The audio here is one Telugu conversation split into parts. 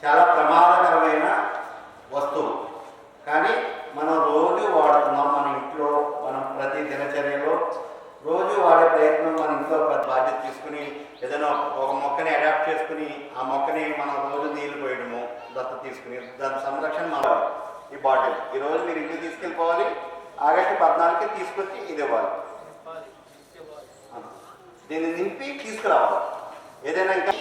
చాలా ప్రమాదకరమైన వస్తువు. కానీ మనం రోజు వాడుతున్నాం. మన ఇంట్లో మనం ప్రతి దినచర్యలో రోజు వాడే ప్రయత్నం, మన ఇంట్లో బాధ్యత తీసుకుని ఏదైనా ఒక మొక్కని అడాప్ట్ చేసుకుని ఆ మొక్కని మనం రోజు నీళ్లు పోయడము, దత్తత తీసుకుని దాని సంరక్షణ మన ఈ బాటిల్ ఈరోజు మీరు ఇంటికి తీసుకెళ్ళిపోవాలి. ఆగస్టు 14కి తీసుకొచ్చి ఇది ఇవ్వాలి. దీన్ని నింపి తీసుకురావాలి. ఏదైనా ఇంకా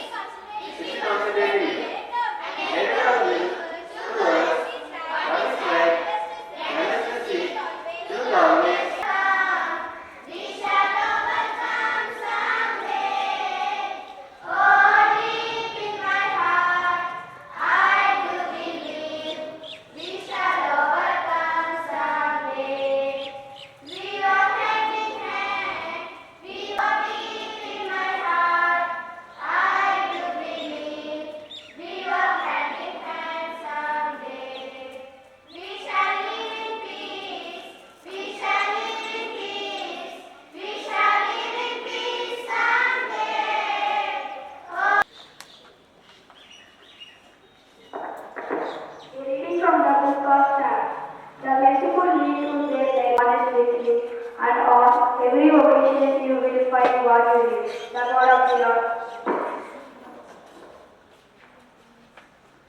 and on every occasion you will find what you need. The word of the Lord.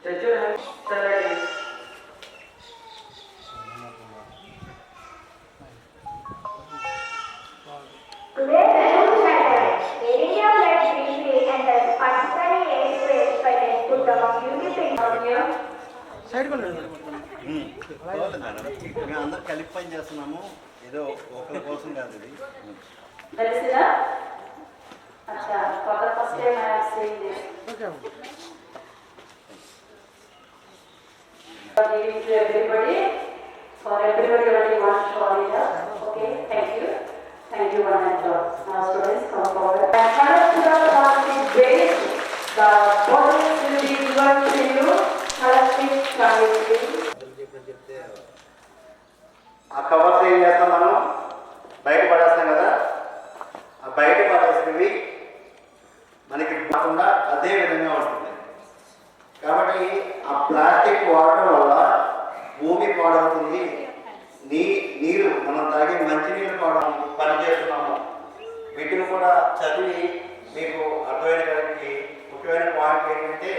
Today the Lord Saturday, wearing your blood briefly and then particularly expressed by the put among beauty things on you. మేము అందరు కలిపి పని చేస్తున్నాము. ఏదో ఒకరి కోసం కాదు ఇది. తెలిసిందా? అచ్చా, for the first time I am saying this. Giving to everybody, for everybody only one story. Okay, thank you, one and all. Now students come forward. And first to the plastic base, the bottles will be given to you. Plastic transition. ఆ కవర్స్ ఏం చేస్తాం, మనం బయట పడేస్తాం కదా. ఆ బయట పడేసినవి మనకి కాకుండా అదే విధంగా ఉంటుంది. కాబట్టి ఆ ప్లాస్టిక్ వాడటం వల్ల భూమి పాడవుతుంది. నీరు మనం తాగే మంచినీళ్ళు పాడడం పని చేస్తున్నాము. వీటిని కూడా చదివి మీకు అర్థమైనటువంటి ముఖ్యమైన పాయింట్ ఏంటంటే,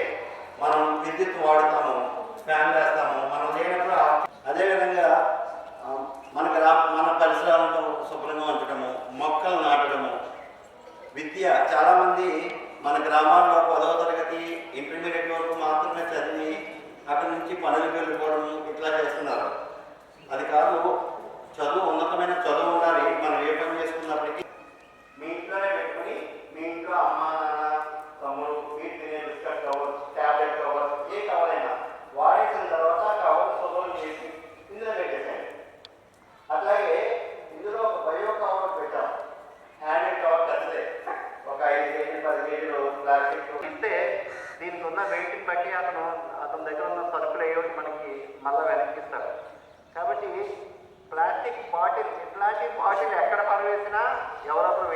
మనం విద్యుత్ వాడుతాము, ఫ్యాన్ వేస్తాము, మనం లేనప్పుడు అదేవిధంగా మన పరిసరాలను శుభ్రంగా ఉంచడము, మొక్కలు నాటడము, విద్య. చాలామంది మన గ్రామాల్లో 10వ తరగతి ఇంటర్మీడియట్ వరకు మాత్రమే చదివి అక్కడి నుంచి పనులకు వెళ్ళిపోవడము ఇట్లా చేస్తున్నారు. అది కాదు, చదువు ఉన్నతమైన చదువు ఉండాలి. మనం ఏ పని చేసుకున్నప్పటికీ మీ ఇంట్లోనే పెట్టుకుని, మీ ఇంట్లో అమ్మ, నాన్న, తమ్ముడు మీరు తినే బిస్కెట్ కవర్స్, ట్యాబ్లెట్ కవర్స్, ఏ కవర్ అయినా వాడేసిన తర్వాత కవర్ శుభ్రం చేసి ఇందులో పెట్టేసాయి. అట్లాగే ఇందులో ఒక బయో కవర్ పెట్టాం. హ్యాండెడ్ కవర్ పెద్దదే, ఒక 5 కేజీలు 10 కేజీలు ప్లాస్టిక్ ఇస్తే దీనికి ఉన్న వెయిట్ని బట్టి అతని దగ్గర ఉన్న సరుకులు అయ్యో మనకి మళ్ళీ వెనక్కిస్తారు. కాబట్టి ప్లాస్టిక్ బాటిల్, ఇట్లాంటి బాటిల్ ఎక్కడ పడవేసినా ఎవరొకరు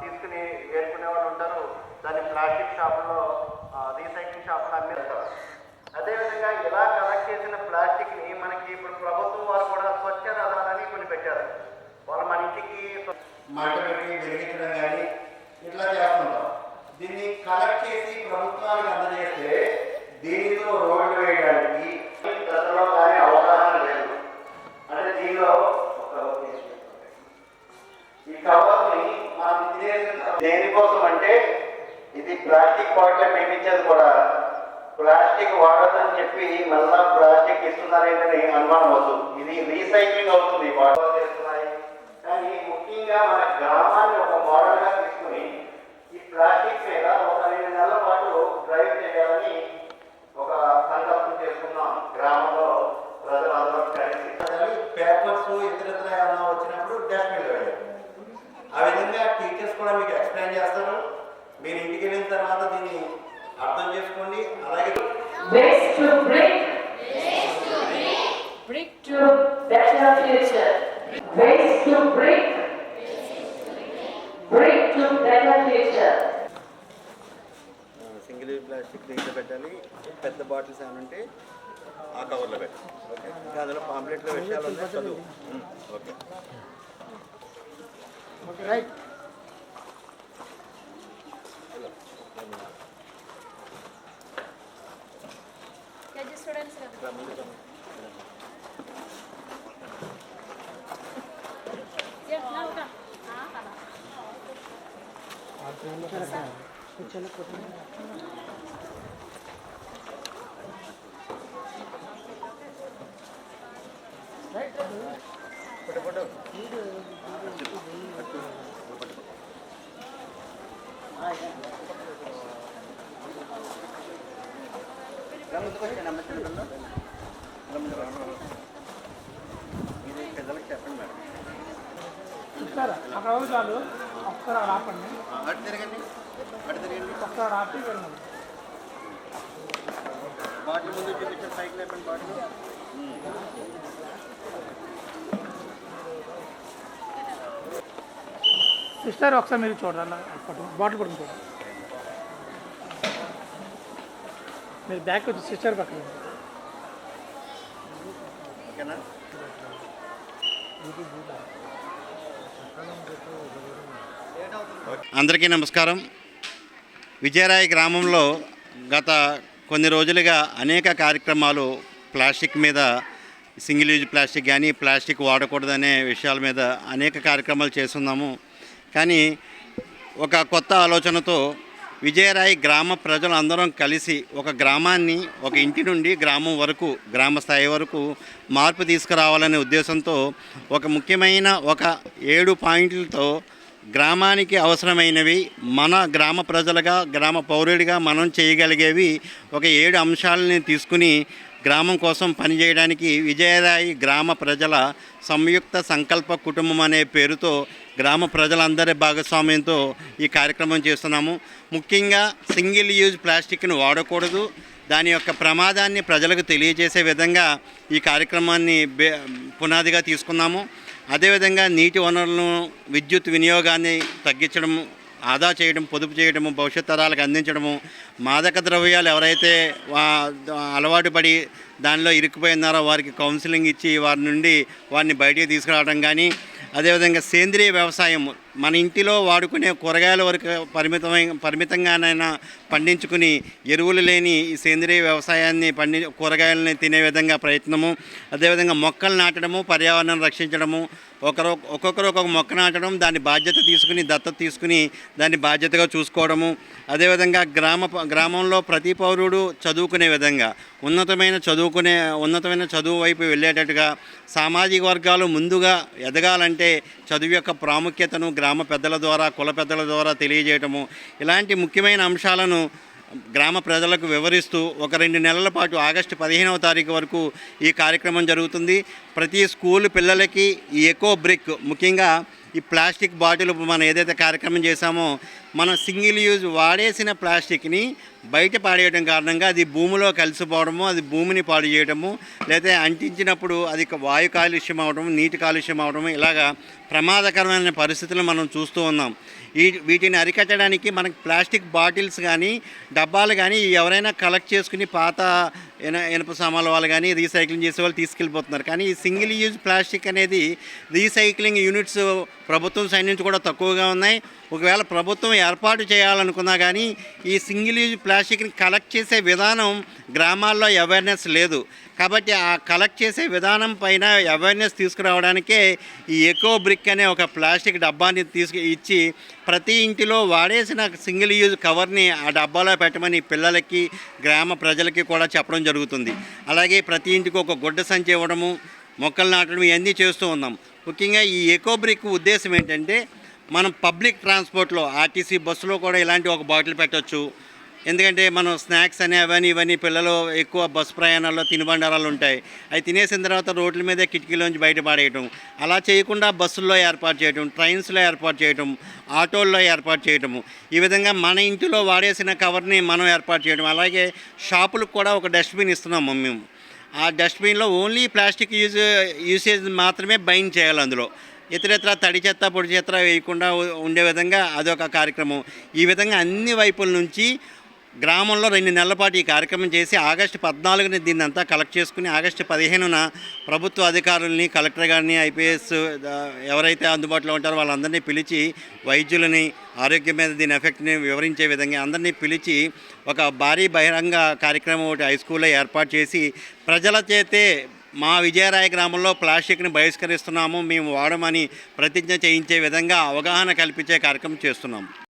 తీసుకుని వేసుకునే వాళ్ళు ఉంటారు. దాన్ని ప్లాస్టిక్ షాపులో, రీసైక్లింగ్ షాపులో అమ్మేస్తారు. అదేవిధంగా ఇలా కలెక్ట్ చేసిన ప్లాస్టిక్ని మనకి ఇప్పుడు ప్రభుత్వం వారు కూడా స్వచ్ఛ రథాలని కొన్ని పెట్టారు. వాళ్ళు మన ఇంటికి మంట పెట్టి వెలిగించడం కానీ ఇట్లా చేస్తుంటాం. దీన్ని కలెక్ట్ చేసి ప్రభుత్వానికి అందజేస్తే దీనిలో రోడ్లు వేయడానికి ప్రజల్లో కానీ అవగాహన లేదు. అంటే దీనిలో ఈ కవర్ని మనం దేనికోసం అంటే, ఇది ప్లాస్టిక్ బాటిల్ మేమించేది కూడా ప్లాస్టిక్ వాడదని చెప్పి మళ్ళా ప్లాస్టిక్ ఇస్తున్నారేంటని అనుమానం వస్తుంది. ఇది రీసైక్లింగ్ అవుతుంది, వాటర్ చేస్తున్నాయి. కానీ ముఖ్యంగా మన గ్రామాన్ని ఒక మోడల్గా తీసుకుని ఈ ప్లాస్టిక్ మీద ఒక 2 నెలల పాటు డ్రైవ్ చేయాలని ఒక సంకల్పం చేసుకున్నాం. గ్రామంలో ప్రజలందరూ కలిసి పేపర్స్ ఇతరత్ర ఏమన్నా వచ్చినప్పుడు డస్ట్బిన్ వేయాలి. ఆ విధంగా టీచర్స్ కూడా మీకు ఎక్స్ప్లెయిన్ చేస్తారు. మీరు ఇంటికి వెళ్ళిన తర్వాత దీన్ని అర్థం చేసుకోండి. అలాగే Ways to break to better future. Ways to break to better future. పెద్ద బాటిల్స్ ఏమైనా ఉంటే ఆ కవర్లో పెట్టు. ఓకే, ఇంకా అందులో పాంప్లెట్లో విషయాలు ఉన్నాయి, చదువు. Okay okay right. ఇది పెద్దలకు చెప్పండి మేడం. చూస్తారా అక్కడ వాళ్ళు చాలు ఒక్కసారి రాపండి, అటు తిరగండి, అటు తిరగండి. ఒక్కసారి రాపి వెళ్ళండి. బాటిల్ ముందు చూపించారు, సైకిల్ అయిపోయింది బాటిల్. సిస్టర్ ఒకసారి మీరు చూడాలి, బాటిల్ పట్టుకుని చూడండి. మీరు బ్యాక్ వచ్చి సిస్టర్ పక్కన. ఓకేనా? అందరికీ నమస్కారం. విజయరాయి గ్రామంలో గత కొన్ని రోజులుగా అనేక కార్యక్రమాలు ప్లాస్టిక్ మీద, సింగిల్ యూజ్ ప్లాస్టిక్ కానీ ప్లాస్టిక్ వాడకూడదనే విషయాల మీద అనేక కార్యక్రమాలు చేస్తున్నాము. కానీ ఒక కొత్త ఆలోచనతో విజయరాయి గ్రామ ప్రజలు అందరం కలిసి ఒక గ్రామాన్ని, ఒక ఇంటి నుండి గ్రామం వరకు, గ్రామ స్థాయి వరకు మార్పు తీసుకురావాలనే ఉద్దేశంతో ఒక ముఖ్యమైన 7 పాయింట్లతో గ్రామానికి అవసరమైనవి, మన గ్రామ ప్రజలుగా, గ్రామ పౌరుడిగా మనం చేయగలిగేవి 7 అంశాలని తీసుకుని గ్రామం కోసం పనిచేయడానికి విజయరాయి గ్రామ ప్రజల సంయుక్త సంకల్ప కుటుంబం అనే పేరుతో గ్రామ ప్రజలందరి భాగస్వామ్యంతో ఈ కార్యక్రమం చేస్తున్నాము. ముఖ్యంగా సింగిల్ యూజ్ ప్లాస్టిక్ను వాడకూడదు, దాని యొక్క ప్రమాదాన్ని ప్రజలకు తెలియజేసే విధంగా ఈ కార్యక్రమాన్ని పునాదిగా తీసుకున్నాము. అదేవిధంగా నీటి వనరులను, విద్యుత్ వినియోగాన్ని తగ్గించడము, ఆదా చేయడం, పొదుపు చేయడము, భవిష్యత్ తరాలకు అందించడము, మాదక ద్రవ్యాలు ఎవరైతే అలవాటు పడి దానిలో ఇరుక్కుపోయినారో వారికి కౌన్సిలింగ్ ఇచ్చి వారిని బయటికి తీసుకురావడం కానీ, అదేవిధంగా సేంద్రియ వ్యవసాయం, మన ఇంటిలో వాడుకునే కూరగాయల వరకు పరిమితంగానైనా పండించుకుని ఎరువులు లేని ఈ సేంద్రియ వ్యవసాయాన్ని కూరగాయలని తినే విధంగా ప్రయత్నము, అదేవిధంగా మొక్కలు నాటడము, పర్యావరణం రక్షించడము, ఒక్కొక్కరు ఒక్కొక్క మొక్క నాటడం, దాని బాధ్యత తీసుకుని, దత్తత తీసుకుని దాన్ని బాధ్యతగా చూసుకోవడము, అదేవిధంగా గ్రామంలో ప్రతి పౌరుడు చదువుకునే విధంగా ఉన్నతమైన చదువు వైపు వెళ్ళేటట్టుగా, సామాజిక వర్గాలు ముందుగా ఎదగాలంటే చదువు యొక్క ప్రాముఖ్యతను గ్రామ పెద్దల ద్వారా, కుల పెద్దల ద్వారా తెలియజేయటము, ఇలాంటి ముఖ్యమైన అంశాలను గ్రామ ప్రజలకు వివరిస్తూ 2 నెలల పాటు ఆగస్టు 15వ తారీఖు వరకు ఈ కార్యక్రమం జరుగుతుంది. ప్రతి స్కూల్ పిల్లలకి ఈ ఎకో బ్రిక్, ముఖ్యంగా ఈ ప్లాస్టిక్ బాటిల్ మనం ఏదైతే కార్యక్రమం చేశామో, మనం సింగిల్ యూజ్ వాడేసిన ప్లాస్టిక్ని బయట పాడేయడం కారణంగా అది భూమిలో కలిసిపోవడము, అది భూమిని పాడు చేయడము, లేదా అంటించినప్పుడు అది వాయు కాలుష్యం అవడము, నీటి కాలుష్యం అవడము, ఇలాగా ప్రమాదకరమైన పరిస్థితులు మనం చూస్తూ ఉన్నాం. వీటిని అరికట్టడానికి మనకి ప్లాస్టిక్ బాటిల్స్ కానీ, డబ్బాలు కానీ ఎవరైనా కలెక్ట్ చేసుకుని పాత ఇనుప సామాన్ల వాళ్ళు కానీ రీసైక్లింగ్ చేసే వాళ్ళు తీసుకెళ్ళిపోతున్నారు. కానీ ఈ సింగిల్ యూజ్ ప్లాస్టిక్ అనేది రీసైక్లింగ్ యూనిట్స్ ప్రభుత్వం సైడ్ నుంచి కూడా తక్కువగా ఉన్నాయి. ఒకవేళ ప్రభుత్వం ఏర్పాటు చేయాలనుకున్నా కానీ ఈ సింగిల్ యూజ్ ప్లాస్టిక్ని కలెక్ట్ చేసే విధానం గ్రామాల్లో అవేర్నెస్ లేదు. కాబట్టి ఆ కలెక్ట్ చేసే విధానం పైన అవేర్నెస్ తీసుకురావడానికే ఈ ఎకో బ్రిక్ అనే ఒక ప్లాస్టిక్ డబ్బాని ఇచ్చి ప్రతి ఇంటిలో వాడేసిన సింగిల్ యూజ్ కవర్ని ఆ డబ్బాలో పెట్టమని పిల్లలకి, గ్రామ ప్రజలకి కూడా చెప్పడం జరుగుతుంది. అలాగే ప్రతి ఇంటికి ఒక గుడ్డ సంచి ఇవ్వడము, మొక్కలు నాటడం, ఇవన్నీ చేస్తూ ఉన్నాం. ముఖ్యంగా ఈ ఎకో బ్రిక్ ఉద్దేశం ఏంటంటే, మనం పబ్లిక్ ట్రాన్స్పోర్ట్లో ఆర్టీసీ బస్సులో కూడా ఇలాంటి ఒక బాటిల్ పెట్టవచ్చు. ఎందుకంటే మనం స్నాక్స్ అని ఇవన్నీ పిల్లలు ఎక్కువ బస్సు ప్రయాణాల్లో తినుబండారాలు ఉంటాయి, అవి తినేసిన తర్వాత రోడ్ల మీదే కిటికీలోంచి బయట పాడేయటం. అలా చేయకుండా బస్సుల్లో ఏర్పాటు చేయటం, ట్రైన్స్లో ఏర్పాటు చేయటం, ఆటోల్లో ఏర్పాటు చేయటము, ఈ విధంగా మన ఇంటిలో వాడేసిన కవర్ని మనం ఏర్పాటు చేయడం. అలాగే షాపులకు కూడా ఒక డస్ట్బిన్ ఇస్తున్నాము మేము. ఆ డస్ట్బిన్లో ఓన్లీ ప్లాస్టిక్ యూసేజ్ మాత్రమే బైండ్ చేయాలి. అందులో ఇతరత్ర తడి చెత్త, పొడి చెత్త వేయకుండా ఉండే విధంగా అదొక కార్యక్రమం. ఈ విధంగా అన్ని వైపుల నుంచి గ్రామంలో 2 నెలల పాటు ఈ కార్యక్రమం చేసి ఆగస్టు 14ని దీన్ని అంతా కలెక్ట్ చేసుకుని ఆగస్టు 15న ప్రభుత్వ అధికారుల్ని, కలెక్టర్ గారిని, ఐపీఎస్ ఎవరైతే అందుబాటులో ఉంటారో వాళ్ళందరినీ పిలిచి వైద్యులని, ఆరోగ్యం మీద దీని ఎఫెక్ట్ని వివరించే విధంగా అందరినీ పిలిచి ఒక భారీ బహిరంగ కార్యక్రమం ఒకటి హై స్కూల్లో ఏర్పాటు చేసి ప్రజల చేతే మా విజయరాయ గ్రామంలో ప్లాస్టిక్ని బహిష్కరిస్తున్నాము, మేము వాడమని ప్రతిజ్ఞ చేయించే విధంగా అవగాహన కల్పించే కార్యక్రమం చేస్తున్నాము.